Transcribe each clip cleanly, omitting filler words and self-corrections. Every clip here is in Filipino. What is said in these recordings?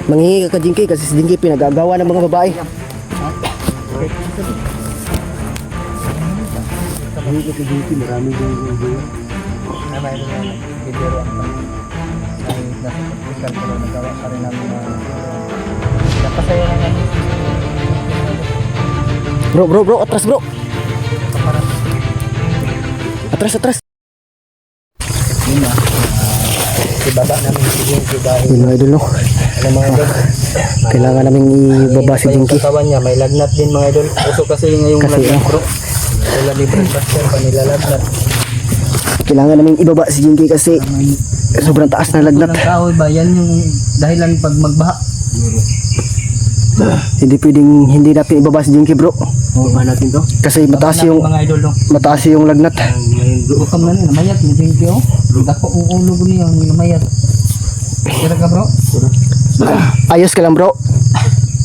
Manghingi ka Jinky kasi si Jinky pinagagawa ng mga babae. Manghingi ka Jinky, marami yung jowa. Mayroon na bibiro ang kami. Kahit nasa practical pero nagawa pa rin namin na napasaya na namin. Bro, atras bro. Atras. Yun na. Ibaba namin si Jinky dahil Yun mga idol no. mga idol. Kailangan namin ibaba si Jinky. Yung katawan niya, may lagnat din mga idol. Uso kasi ngayong Kasi, lagnat bro. Wala libre pastor pa nila lagnat. Kailangan namin ibaba si Jinky kasi sobrang taas na lagnat. Ng kahoy ba? Yan yung dahilan pag magbaha. Hindi pwedeng hindi natin ibaba si Jinky bro. Baba natin to. Kasi mataas yung mga idol no. lagnat. Bukam na nila, mayat ni Jinky oh. Dako ang ulo ko niya, mayat. Kira ka bro? Ayos ka lang bro.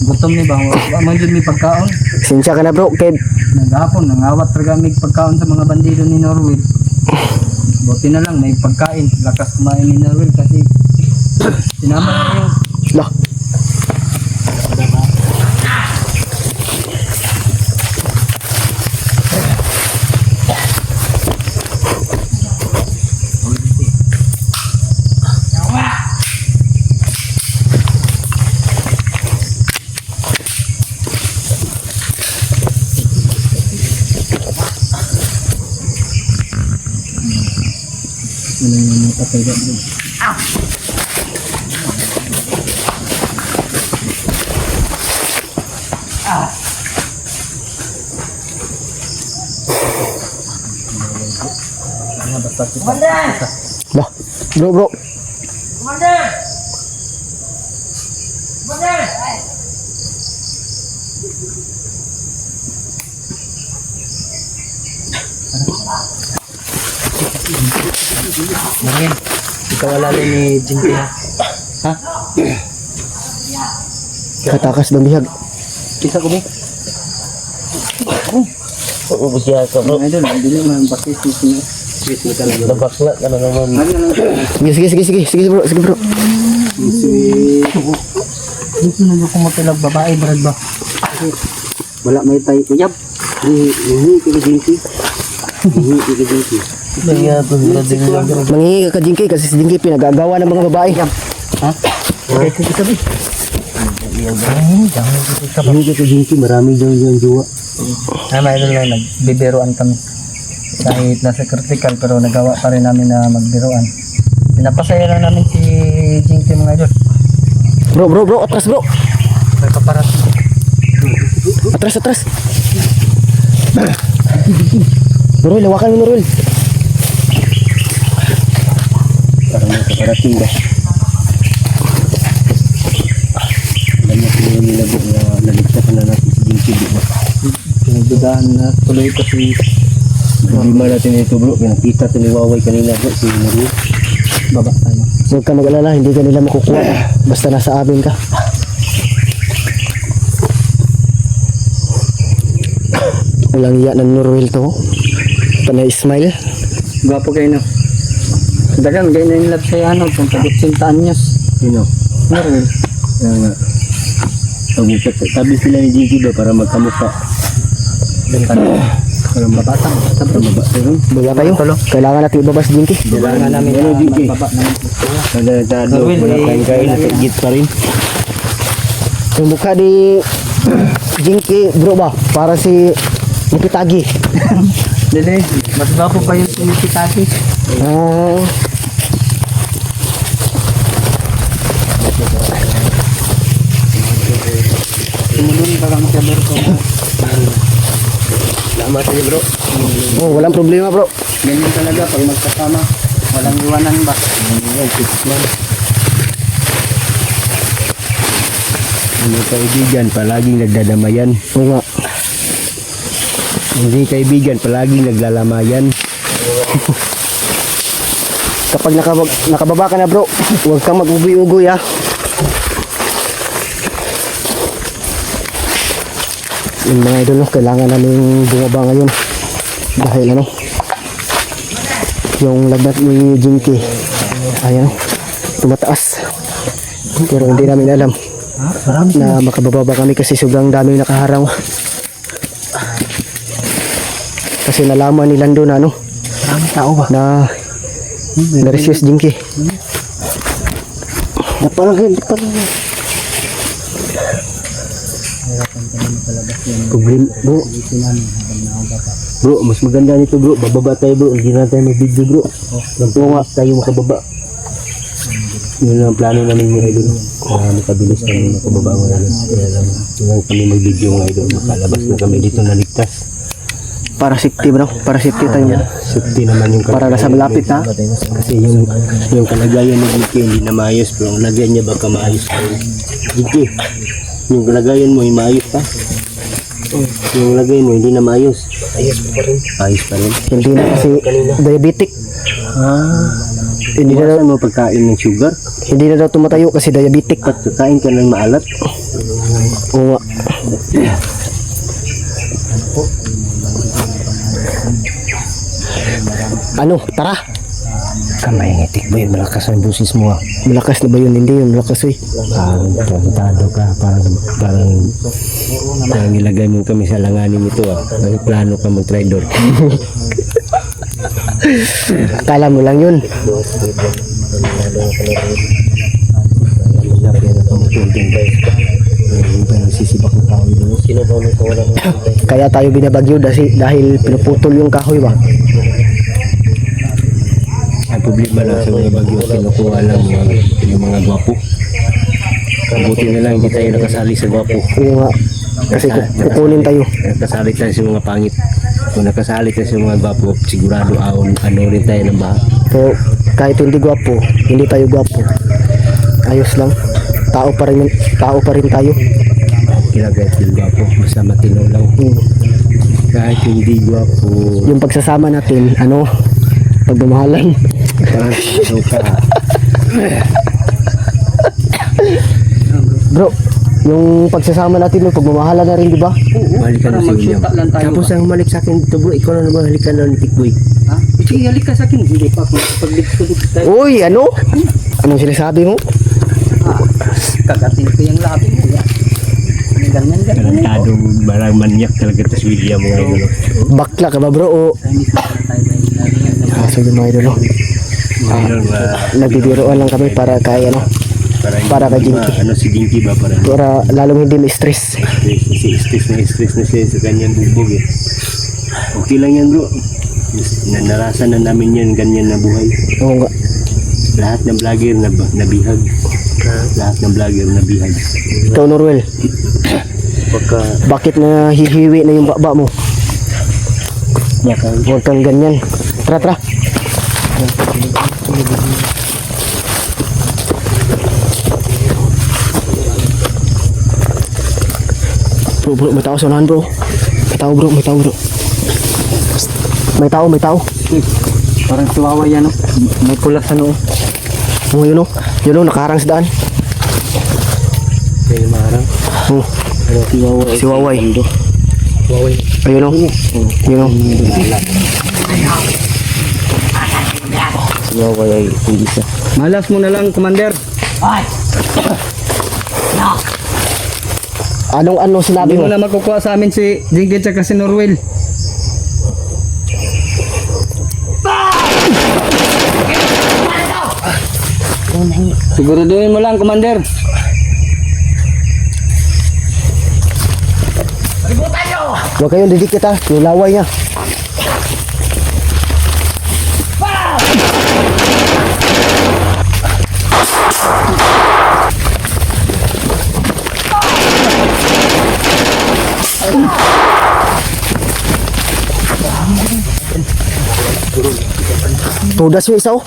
Gutom ni ba? Man jud mi pagkaon. Sinsya ka na bro. Kaya Naghapon nangawat talaga mi pagkaon sa mga bandido ni Norway. Buti na lang may pagkain. Lakas kumain ni Norway kasi sinama na yung lah. yung patay ba bro. Lah. Bro. Marin, ikaw alala ni Jinky ha? Ha? Katakas bang bihag. Kisa ko ba? Oo, siya ka bro. Idol, hindi naman bakit sisi talaga. Nabakla ka na naman. Sige bro. Dito na ko matilag babae, brad ba? Wala may tayo. Uyab. Manghingi ka Jinky. Manghingi ka Jinky kasi si Jinky pinagagawa ng mga babae. Ha? Okay, sabi. Manghingi ka Jinky, marami yung jowa. Mayroon lang nagbibiroan kami. Kahit nasa critical pero nagawa pa rin namin na magbiroan. Pinapasaya lang namin si Jinky mga idol. Bro, atras bro. Nagkaparat. Atras. Nurul, hawakan mo Nurul. Parang may kaparating ba? Alam mo kung yung nilabo na naligtas na natin si Jinky ba? Pinagdudahan na tuloy kasi Lima natin ito bro, pinakita ito ni Waway kanina bro, si Mario. baba tayo. Huwag ka mag-alala, hindi ka nila makukuha. Basta nasa amin ka. Walang iya ng Nurul to. Panay smile. Gwapo kayo no. Dagang gay na yung love sa'yo ano, kung pag-80 anyos. Sino? Meron. Kaya nga. Tabi sila ni Jinky ba para magkamukha. Para mabatang. Para mabasa rin. Baya kayo. Kailangan natin ibaba si Jinky. Kailangan namin Ano, na Jinky? magbaba naman. Kada tado, Norwin, wala eh, kain nakagit pa rin. Yung mukha di Jinky bro ba? Para si Nikitagi. Dili, mas gwapo pa yung sinikitaki. Ah. Sumunod ka lang sa Berko. Salamat sa'yo bro. Oh, walang problema bro. Ganyan talaga pag magkasama. Walang iwanan ba? Ano kaibigan, palaging nagdadamayan. Oo nga. Hindi kaibigan, palaging naglalamayan. Kapag nakababa ka na bro, huwag kang mag-ugoy-ugoy ha. Yung mga idol, no, kailangan namin bumaba ngayon. Dahil ano, yung lagnat ni Jinky. Ayan, tumataas. Pero hindi namin alam na makababa kami kasi sobrang daming nakaharang. Kasi nalaman ni Lando na Maraming tao ba? na na-resist Jinky. Parang problem bro. Bro, mas maganda nito bro. Bababa tayo bro. Hindi na tayo mag-video bro. Nagtunga tayo makababa. Yun ang plano namin mga idol. Makabilis kami makababa mga idol. Kaya lang, yun kami mag-video mga idol. Makalabas na kami dito na ligtas. Para safety bro, para safety tayo. Safety naman yung Para nasa malapit na. kasi yung kalagayan ni Jinky hindi na maayos pero ang lagayan niya baka maayos pa rin. Jinky, yung kalagayan mo hindi maayos pa. Yung lagayan mo hindi na maayos. Ayos pa rin. Ayos pa rin. Hindi na kasi diabetic. Hindi na daw, Iwasan mo pagkain ng sugar. hindi na daw tumatayo kasi diabetic. Pagkain ka ng maalat. Oo nga. Ano, tara. Kamay ngitik ba yun? Malakas ang busis mo ah. Malakas na ba yun? Hindi yun, malakas eh. Tado ka. Parang nilagay mo kami sa langanin ito ah. May plano ka mag-traitor. Kala mo lang yun. Kaya tayo binabagyo dahil pinuputol yung kahoy ba? Ang problema lang sa mga bagyo, kinukuha lang yung mga gwapo. Buti na lang hindi tayo nakasali sa gwapo. Oo nga. Kasi kukunin tayo. Nakasali tayo sa mga pangit. Kung nakasali tayo sa mga gwapo, sigurado ano rin tayo ng baha. So, kahit hindi gwapo, hindi tayo gwapo. Ayos lang. Tao pa rin tayo. Kahit hindi gwapo, basta matino lang. Kahit hindi gwapo, Yung pagsasama natin, pagmamahalan. parang ano ka. Bro, yung pagsasama natin, pagmamahalan na rin, di ba? Balik ka na si William. Tapos ang malik sa akin dito bro, ikaw na naman halik ka na ng tikboy. Ha? Sige, halik ka sa akin. Hindi pa ako. Pag-dito tayo. Uy, ano? Anong sinasabi mo? Kagatin ko yung labi mo. Yan. Ganyan. Talentado, marang manyak talaga ito si William mga idol. Bakla ka ba, bro? O, kaso yung mga idolo. Nagbibiroan lang kami para kay para kay Jinky. Si Jinky ba para Lalong hindi ma-stress. kasi stress na siya sa kanyang bubog eh. Okay lang yan bro. Narasan na namin yan ganyan na buhay. Oo nga. Lahat ng vlogger nabihag. Lahat ng vlogger nabihag. Ikaw, Norwell, Pagka bakit na hihiwi na yung baba mo? Huwag kang ganyan. Tara. Bro, may tao sa unahan, bro. May tao, bro. May tao. Parang chihuahua yan. May pula sa noo. Oh, yun o, nakaharang sa daan. kayo marang. Oh, si Waway. Ayun o. Yun o. Si Waway ay isa. Malas mo na lang, Commander. Anong sinabi Hindi mo? mo na makukuha sa amin si Jinky at si Norwell. Siguraduhin mo lang, Commander. Huwag kayong didikit ha. Yung laway niya. Tudas yung isa oh.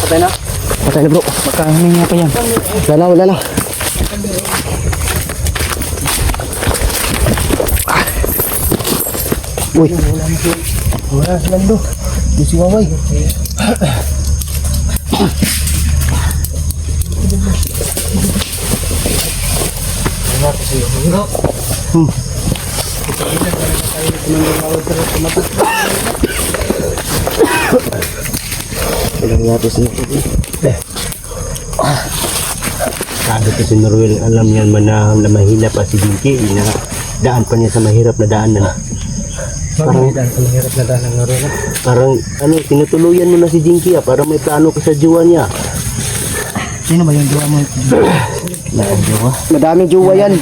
Patay na. Patay na bro. Makahining nga pa yan. Wala lang. Uy. Wala si Lando. Di si Waway. Ilang yatos na ito. Sabi ko si Norwell, alam niyan man na mahina pa si Dinky, na daan pa niya sa mahirap na daan na. Parang Mahirap na daan ng Norwell. Parang ano, tinutuluyan mo na si Dinky para may plano ka sa jowa niya. Sino ba yung jowa mo? Jowa? Madaming jowa yan.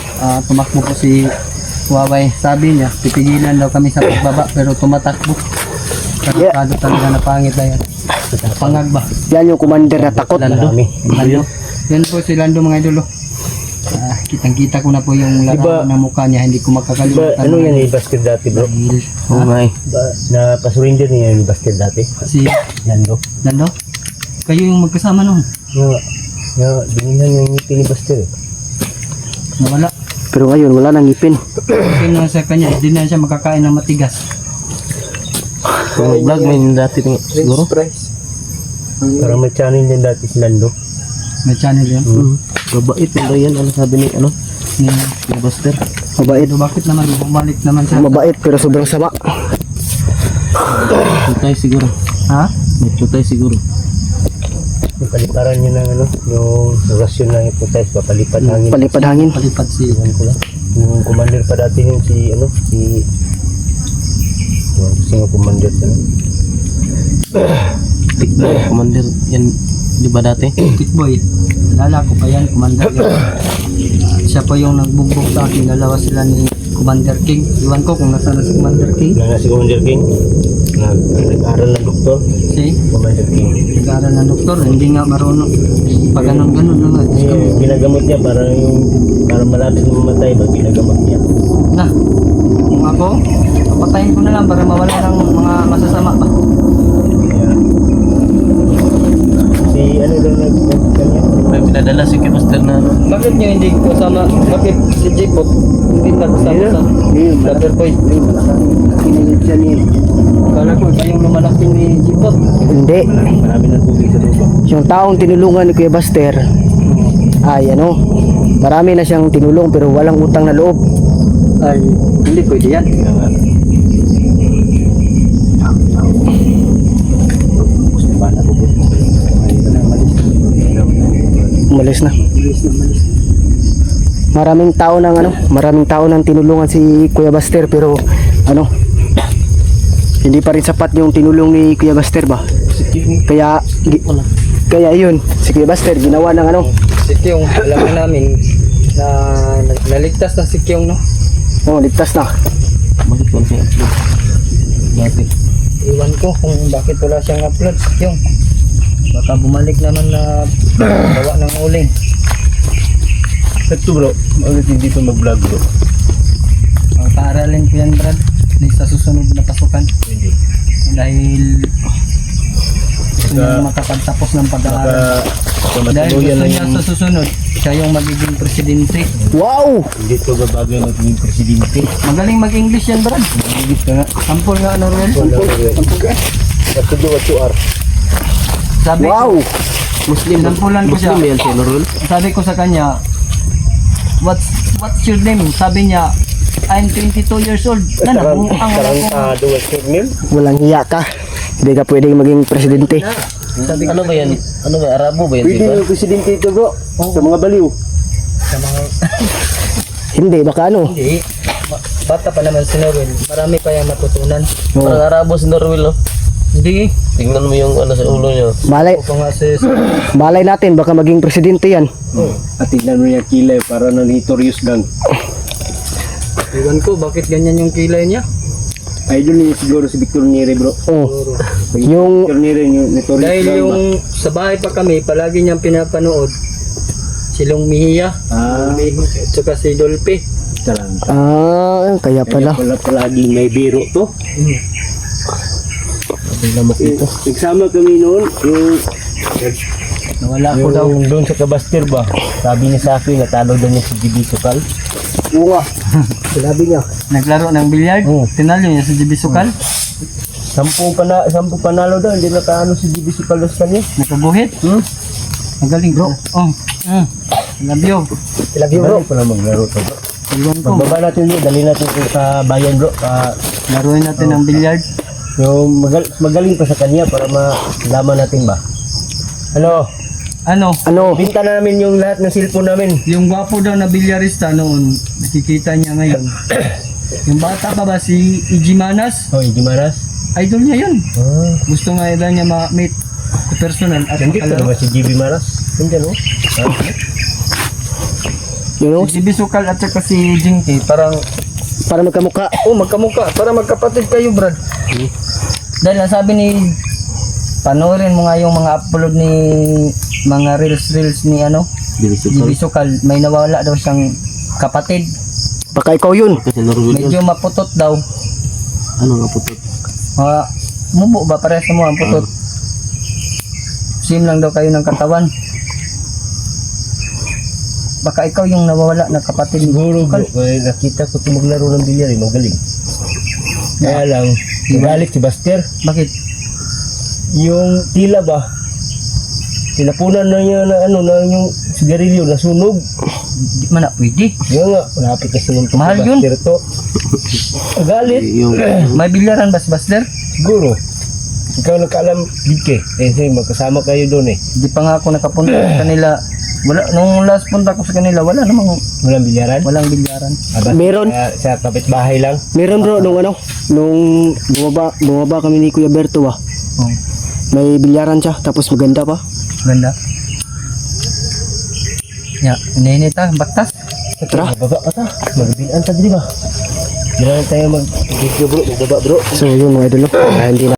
Tumakbo po si Huawei. Sabi niya, pipigilan daw kami sa pagbaba pero tumatakbo. Karapado talaga na pangit na yan. Pangag ba? Yan yung commander na takot. Lando. Marami. Lando. Yan po si Lando mga idolo. Kitang-kita ko na po yung larawan ng mukha niya. Hindi ko Diba, makakalimutan. ano yan ni Basker dati bro? Oh my. Na-pasurrender niya ni Basker dati. Si Lando. Lando? Kayo yung magkasama nun. Binigyan niya yung ngipin ni Basker. Nawala. Pero ngayon, wala nang ngipin. Kasi na sa kanya, hindi na siya makakain ng matigas. Kung vlog may dati siguro? Parang may channel din dati si Lando. May channel yan. Mabait yung yan. Ano sabi ni ni Basker? Mabait. Pero bakit naman bumalik naman siya? Mabait pero sobrang sama. Chutay siguro. Ha? May chutay siguro. Paliparan niya ng yung rasyon na yung putais, papalipad hangin. Palipad hangin. Palipad si Iwan ko lang. Yung commander pa dati yung si yung commander sa commander yan, di ba dati? Tikboy. Alala ko pa yan, Commander yan. Siya po yung nagbugbog sa akin. Dalawa sila ni Commander King. Iwan ko kung nasaan na si Commander King. Wala na si Commander King. Nag-aral ng doktor. Si Commander King. nag-aaral ng doktor. Hindi nga marunong. Pag ganun-ganun na nga. Diyos ko. Ginagamot niya para malapit na mamatay ba ginagamot niya. Na, kung ako, papatayin ko na lang para mawala ng mga masasama pa. Si ano daw kanya? May pinadala si Kimaster na Bakit nyo hindi kasama? Bakit si Jacob hindi kasama sa Loverboy? kinilit siya ni Kala ko kayong lumalaki ni Jacob. Hindi. marami ng tubig sa lupa. Yung taong tinulungan ni Kuya Buster, ay ano, marami na siyang tinulong pero walang utang na loob. Ay, hindi pwede yan. Kaya nga. Bala ko po. Umalis na. Maraming tao nang tinulungan si Kuya Buster pero ano, hindi pa rin sapat yung tinulong ni Kuya Buster ba? Kaya yun, si Kuya Buster ginawa ng ano. Si Kyong, alam na namin na naligtas na si Kyong, no? Oh, ligtas na. Bakit wala siyang upload? Dati. Iwan ko kung bakit wala siyang upload si Kyong. Baka bumalik naman na gawa ng uling. Ito bro, bakit hindi ito mag-vlog bro? Ang paaralin ko yan, Brad. Di sa susunod na pasukan. Hindi. Dahil gusto niya makapagtapos ng pag-aaral. Dahil gusto niya sa susunod, siya yung magiging presidente. Wow! Hindi ito babagay na maging presidente. Magaling mag-English yan, Brad. Hindi ka nga. Sampol nga, Norwell. Sampol ka? What to do, what to are. Sabi Wow! ko, sinampulan ko siya. yan si Norul? Sabi ko sa kanya, what's your name? Sabi niya, I'm 22 years old. Ang Tarantado, what's your name? Walang hiya ka. Hindi ka pwedeng maging presidente. sabi Ano ba yan? Ano ba? Arabo ba yan? Pwede yung presidente ito bro. Sa mga baliw. sa mga Hindi, baka ano. hindi. Bata pa naman si Norwell. Marami pa yung matutunan. Oh. Parang Arabo si Norul, oh. Hindi. Tingnan mo yung ano sa ulo niya. Malay, Ako nga si malay natin, baka maging presidente yan. At tingnan mo yung kilay para notorious gang. Iwan ko, bakit ganyan yung kilay niya? Idol niya siguro si Victor Neri bro. Oh. Yung, Victor Neri yung notorious Dahil gang yung sa bahay pa kami, palagi niyang pinapanood. Silong Mihia, at saka si Dolphy. Tarantado. kaya pala. Kaya pala palagi may biro to. Lamok ito. Nagsama kami noon, yung Nawala ko daw. doon sa Kabaster ba? Sabi niya sa akin, natalo daw niya si GB Sukal. Oo nga. Sinabi niya. Naglaro ng bilyard. Oo. Tinalo niya sa JB Sukal. 10 panalo daw, hindi nakaano si GB Sukal sa kanya. Nakabuhit. Magaling bro. Oh. Love you. Love you bro. Balik pa lang maglaro to bro. Iwan ko. Magbaba natin bro, dali natin ito sa bayan bro. Laruin natin ng billiard. Yung magaling pa sa kanya para malaman natin ba. Ano? Ano? Binta namin yung lahat ng cellphone namin. Yung gwapo daw na bilyarista noon, nakikita niya ngayon. Yung bata pa ba si Ijimanas? Hoy, Jimaras. Idol niya yun. Ah, Gusto nga daw niya ma-meet personal at nandito makalaro. naman si GB Maras. Nandiyan oh. You know, Si Bisukal at saka si Jinky, parang para magkamukha. magkamukha, para magkapatid kayo, Brad. Dahil ang sabi ni, panoorin mo nga yung mga upload ni mga reels ni Bisukal, may nawala daw siyang kapatid. Baka ikaw yun. Kasi laro yun. Medyo maputot daw. Ano nga putot? Mga mubo ba, parehas mo ang putot. Same lang daw kayo ng katawan. Baka ikaw yung nawawala na kapatid ni Siguro bro, Bisukal. nakita ko ito maglaro ng bilyar eh, magaling. Kaya lang, nagalit si Buster. Bakit? Yung tila ba, tinapunan na niya na yung sigarilyo na sunog. Di man na pwede. Yan nga, malapit na sinuntok Mahal si yun. Buster to. Nagalit. May bilyaran ba si Basler? Siguro. Ikaw nakaalam, Dike. Sige, magkasama kayo doon eh. Di pa nga ako nakapunta sa kanila. Wala, nung last punta ko sa kanila, wala namang Walang bilyaran? walang bilyaran. Meron. Sa kapitbahay lang. Meron bro, nung bumaba kami ni Kuya Berto ah. Oh, May bilyaran siya, tapos maganda pa. ganda. Ya, ininit ah, baktas. Tara. Magbaba ka ta. Magbilan ta, di ba? Hindi na tayo mag-video bro, magbaba bro. So yun mga idol, no? Hindi na